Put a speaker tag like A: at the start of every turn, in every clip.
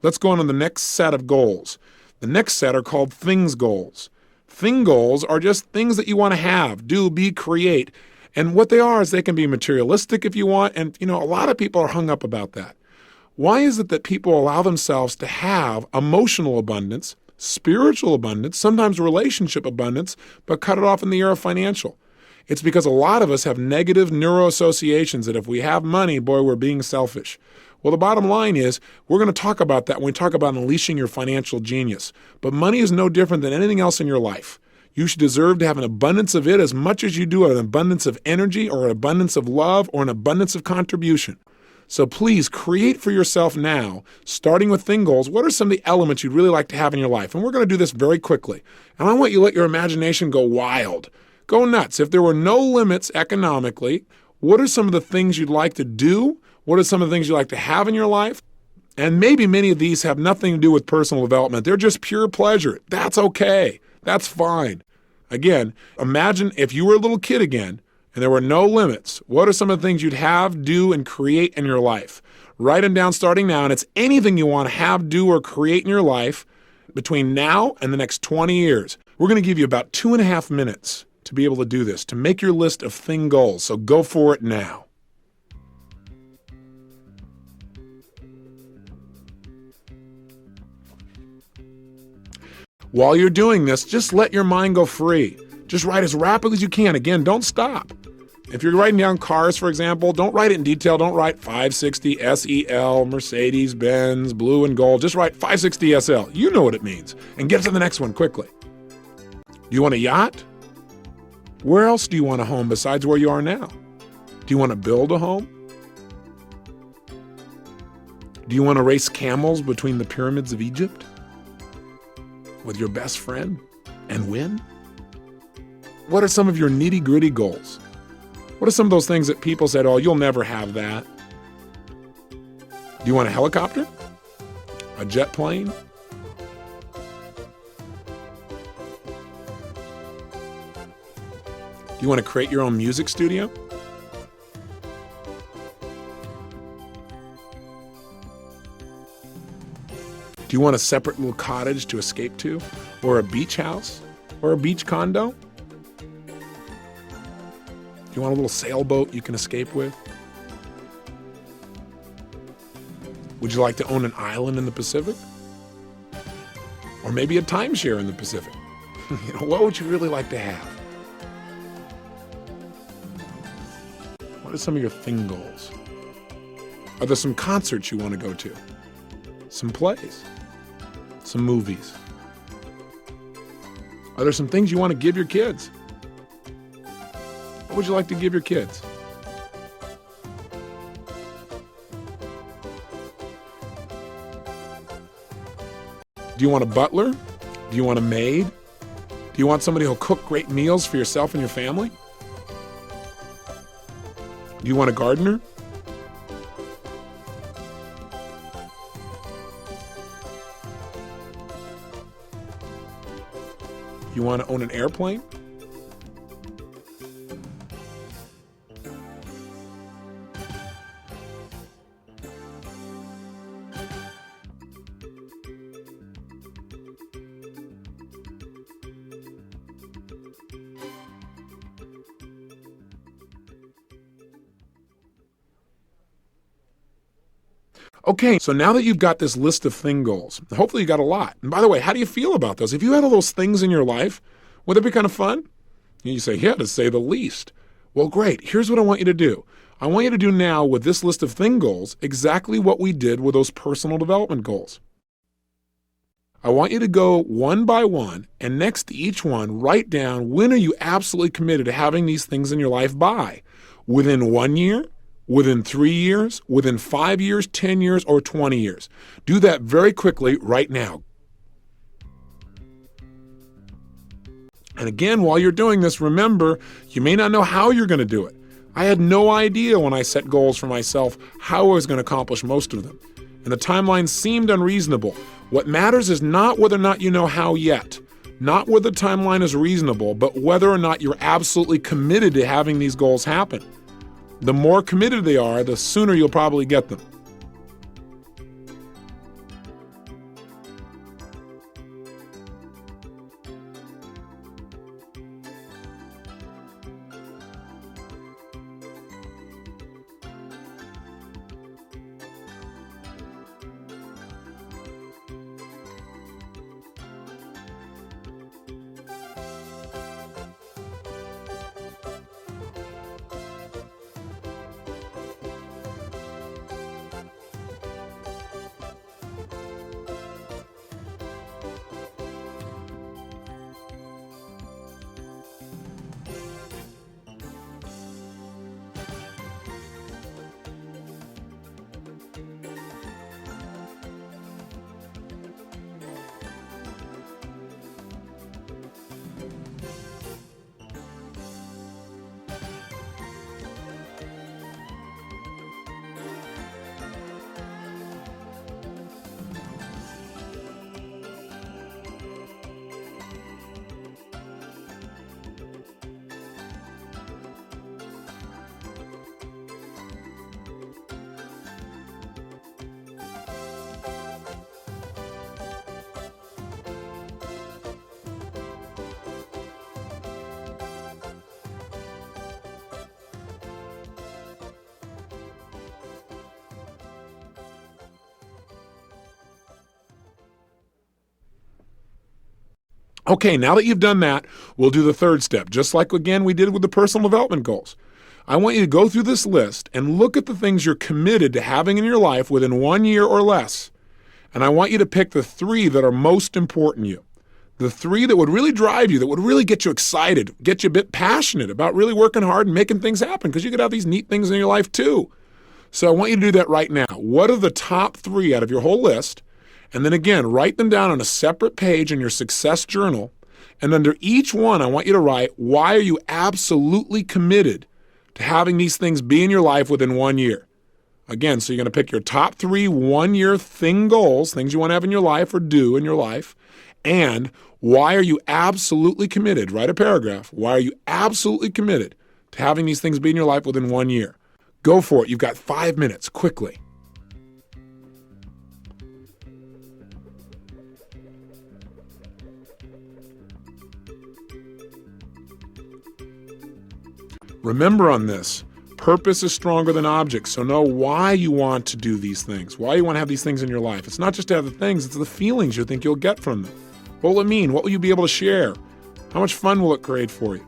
A: Let's go on to the next set of goals. The next set are called things goals. Thing goals are just things that you want to have, do, be, create. And what they are is they can be materialistic if you want. And, a lot of people are hung up about that. Why is it that people allow themselves to have emotional abundance, spiritual abundance, sometimes relationship abundance, but cut it off in the era of financial? It's because a lot of us have negative neuroassociations that if we have money, boy, we're being selfish. Well, the bottom line is we're going to talk about that when we talk about unleashing your financial genius. But money is no different than anything else in your life. You should deserve to have an abundance of it as much as you do an abundance of energy or an abundance of love or an abundance of contribution. So please create for yourself now, starting with thing goals, what are some of the elements you'd really like to have in your life? And we're going to do this very quickly. And I want you to let your imagination go wild. Go nuts. If there were no limits economically, what are some of the things you'd like to do? What are some of the things you'd like to have in your life? And maybe many of these have nothing to do with personal development. They're just pure pleasure. That's okay. That's fine. Again, imagine if you were a little kid again, and there were no limits. What are some of the things you'd have, do, and create in your life? Write them down starting now, and it's anything you want to have, do, or create in your life between now and the next 20 years. We're going to give you about 2.5 minutes to be able to do this, to make your list of thing goals. So go for it now. While you're doing this, just let your mind go free. Just write as rapidly as you can. Again, don't stop. If you're writing down cars, for example, don't write it in detail. Don't write 560 SEL, Mercedes-Benz, blue and gold. Just write 560 SL. You know what it means. And get to the next one quickly. Do you want a yacht? Where else do you want a home besides where you are now? Do you want to build a home? Do you want to race camels between the pyramids of Egypt with your best friend and win? What are some of your nitty-gritty goals? What are some of those things that people said, oh, you'll never have that? Do you want a helicopter? A jet plane? Do you want to create your own music studio? Do you want a separate little cottage to escape to? Or a beach house? Or a beach condo? Do you want a little sailboat you can escape with? Would you like to own an island in the Pacific? Or maybe a timeshare in the Pacific? What would you really like to have? What are some of your thing goals? Are there some concerts you want to go to? Some plays? Some movies? Are there some things you want to give your kids? What would you like to give your kids? Do you want a butler? Do you want a maid? Do you want somebody who'll cook great meals for yourself and your family? Do you want a gardener? You want to own an airplane? Okay, so now that you've got this list of thing goals, hopefully you got a lot. And by the way, how do you feel about those? If you had all those things in your life, would that be kind of fun? And you say, yeah, to say the least. Well, great. Here's what I want you to do. I want you to do now with this list of thing goals exactly what we did with those personal development goals. I want you to go one by one, and next to each one, write down when are you absolutely committed to having these things in your life by? Within 1 year? Within 3 years, within 5 years, 10 years, or 20 years. Do that very quickly right now. And again, while you're doing this, remember, you may not know how you're going to do it. I had no idea when I set goals for myself how I was going to accomplish most of them. And the timeline seemed unreasonable. What matters is not whether or not you know how yet, not whether the timeline is reasonable, but whether or not you're absolutely committed to having these goals happen. The more committed they are, the sooner you'll probably get them. Okay, now that you've done that, we'll do the third step, just like, again, we did with the personal development goals. I want you to go through this list and look at the things you're committed to having in your life within 1 year or less. And I want you to pick the 3 that are most important to you. The 3 that would really drive you, that would really get you excited, get you a bit passionate about really working hard and making things happen, because you could have these neat things in your life too. So I want you to do that right now. What are the top 3 out of your whole list? And then again, write them down on a separate page in your success journal. And under each one, I want you to write, why are you absolutely committed to having these things be in your life within 1 year? Again, so you're going to pick your top 3 1-year thing goals, things you want to have in your life or do in your life. And why are you absolutely committed? Write a paragraph. Why are you absolutely committed to having these things be in your life within 1 year? Go for it. You've got 5 minutes, quickly. Remember on this, purpose is stronger than objects. So know why you want to do these things, why you want to have these things in your life. It's not just to have the things, it's the feelings you think you'll get from them. What will it mean? What will you be able to share? How much fun will it create for you?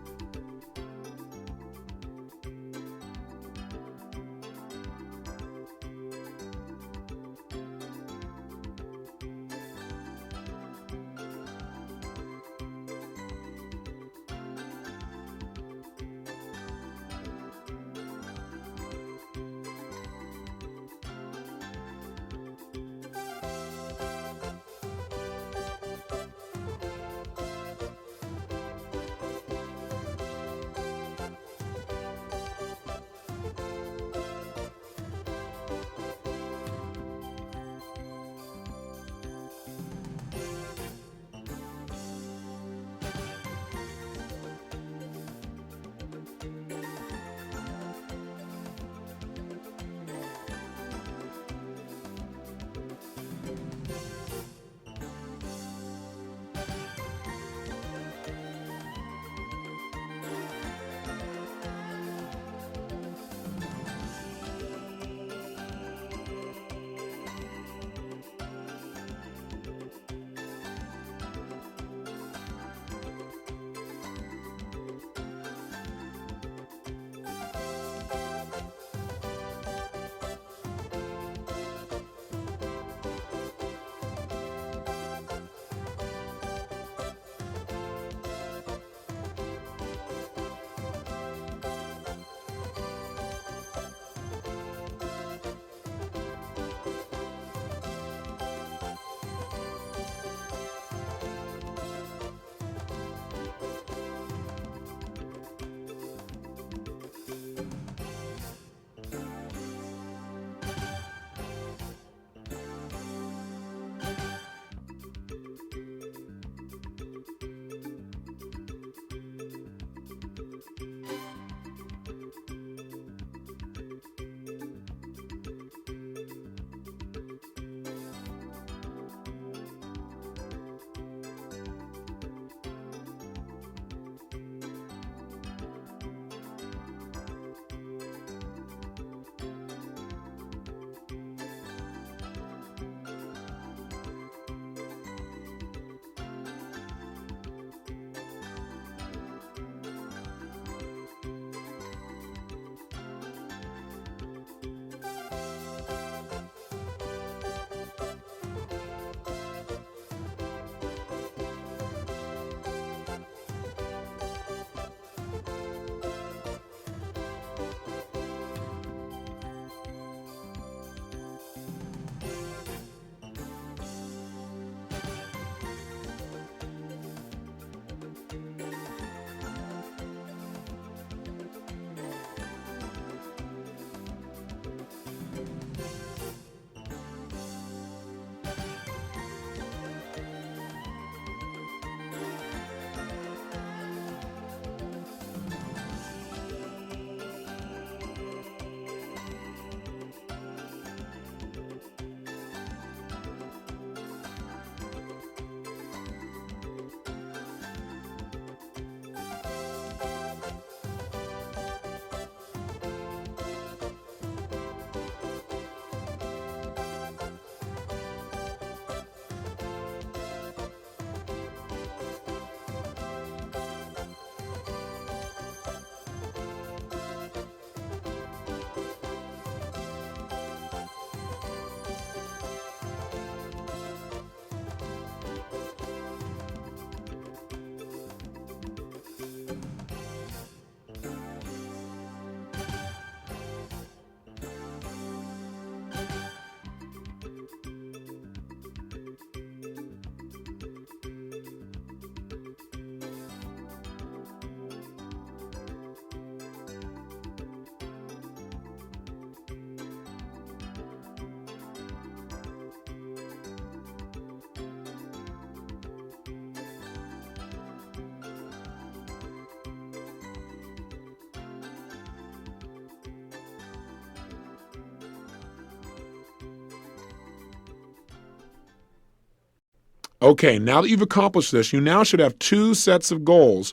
A: Okay, now that you've accomplished this, you now should have two sets of goals.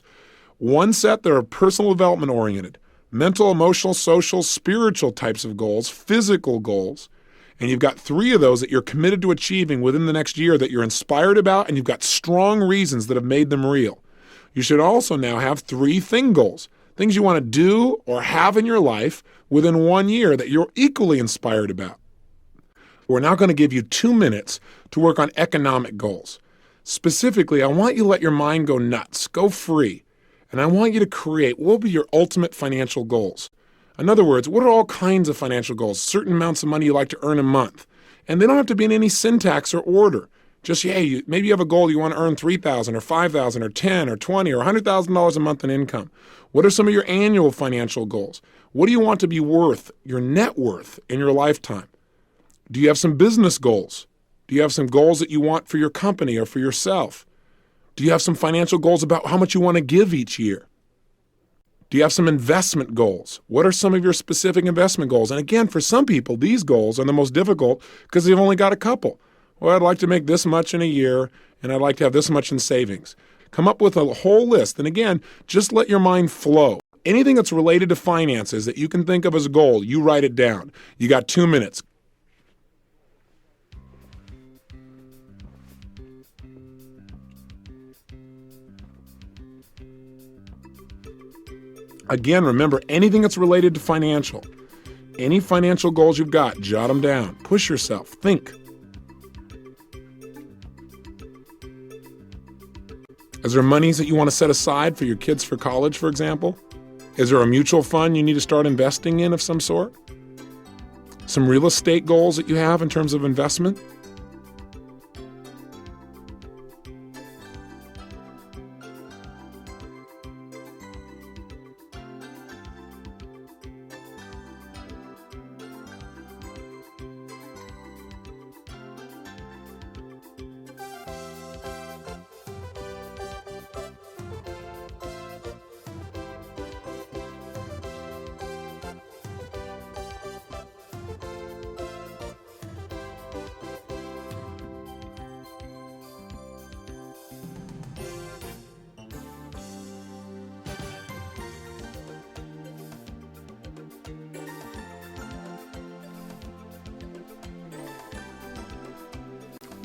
A: One set that are personal development oriented, mental, emotional, social, spiritual types of goals, physical goals. And you've got three of those that you're committed to achieving within the next year that you're inspired about, and you've got strong reasons that have made them real. You should also now have three thing goals, things you want to do or have in your life within 1 year that you're equally inspired about. We're now going to give you 2 minutes to work on economic goals. Specifically, I want you to let your mind go nuts, go free, and I want you to create what will be your ultimate financial goals. In other words, what are all kinds of financial goals? Certain amounts of money you like to earn a month. And they don't have to be in any syntax or order. Just, hey, maybe you have a goal you want to earn $3,000 or $5,000 or $10,000 or $20,000 or $100,000 a month in income. What are some of your annual financial goals? What do you want to be worth, your net worth, in your lifetime? Do you have some business goals? Do you have some goals that you want for your company or for yourself? Do you have some financial goals about how much you want to give each year? Do you have some investment goals? What are some of your specific investment goals? And again, for some people, these goals are the most difficult because they've only got a couple. Well, I'd like to make this much in a year, and I'd like to have this much in savings. Come up with a whole list. And again, just let your mind flow. Anything that's related to finances that you can think of as a goal, you write it down. You got 2 minutes. Again, remember, anything that's related to financial, any financial goals you've got, jot them down. Push yourself. Think. Is there monies that you want to set aside for your kids for college, for example? Is there a mutual fund you need to start investing in of some sort? Some real estate goals that you have in terms of investment?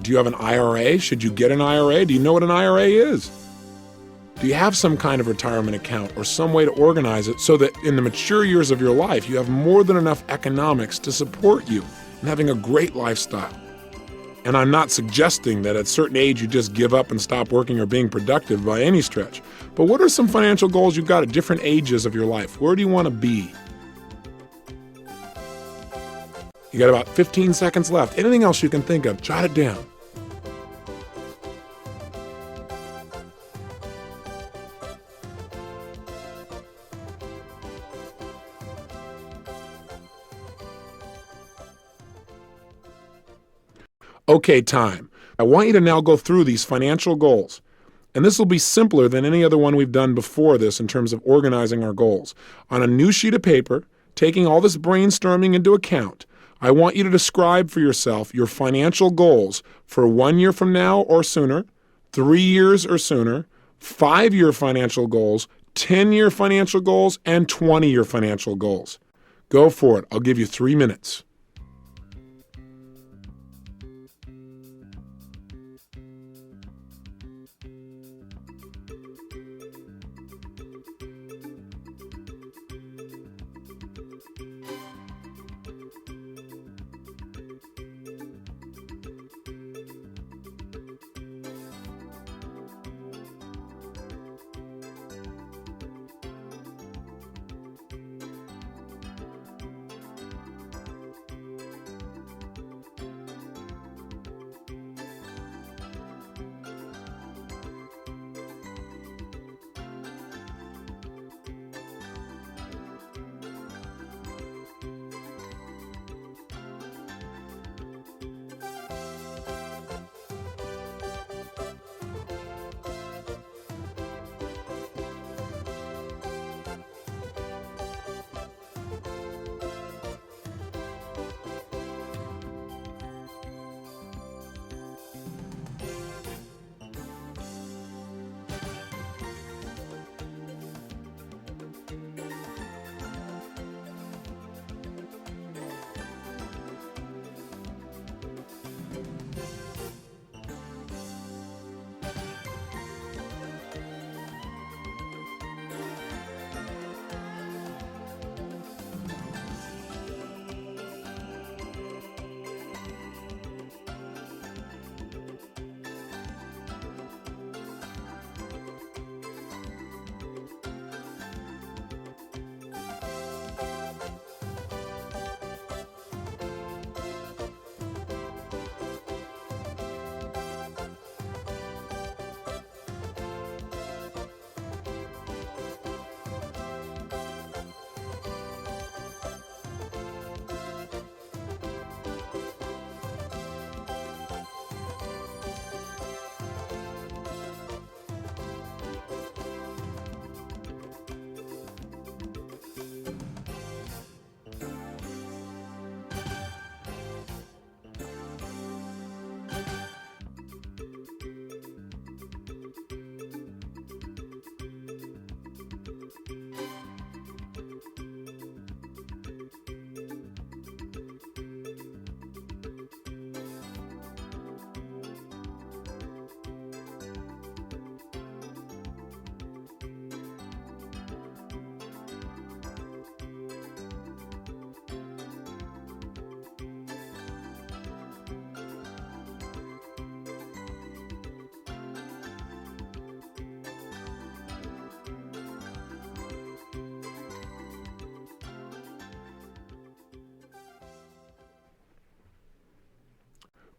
A: Do you have an IRA? Should you get an IRA? Do you know what an IRA is? Do you have some kind of retirement account or some way to organize it so that in the mature years of your life, you have more than enough economics to support you in having a great lifestyle? And I'm not suggesting that at a certain age you just give up and stop working or being productive by any stretch. But what are some financial goals you've got at different ages of your life? Where do you want to be? You got about 15 seconds left. Anything else you can think of, jot it down. Okay, time. I want you to now go through these financial goals. And this will be simpler than any other one we've done before this in terms of organizing our goals. On a new sheet of paper, taking all this brainstorming into account, I want you to describe for yourself your financial goals for 1 year from now or sooner, 3 years or sooner, 5-year financial goals, 10-year financial goals, and 20-year financial goals. Go for it. I'll give you 3 minutes.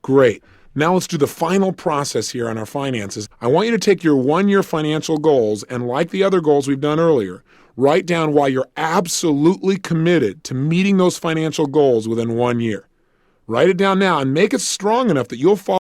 A: Great. Now let's do the final process here on our finances. I want you to take your 1-year financial goals and, like the other goals we've done earlier, write down why you're absolutely committed to meeting those financial goals within 1 year. Write it down now and make it strong enough that you'll follow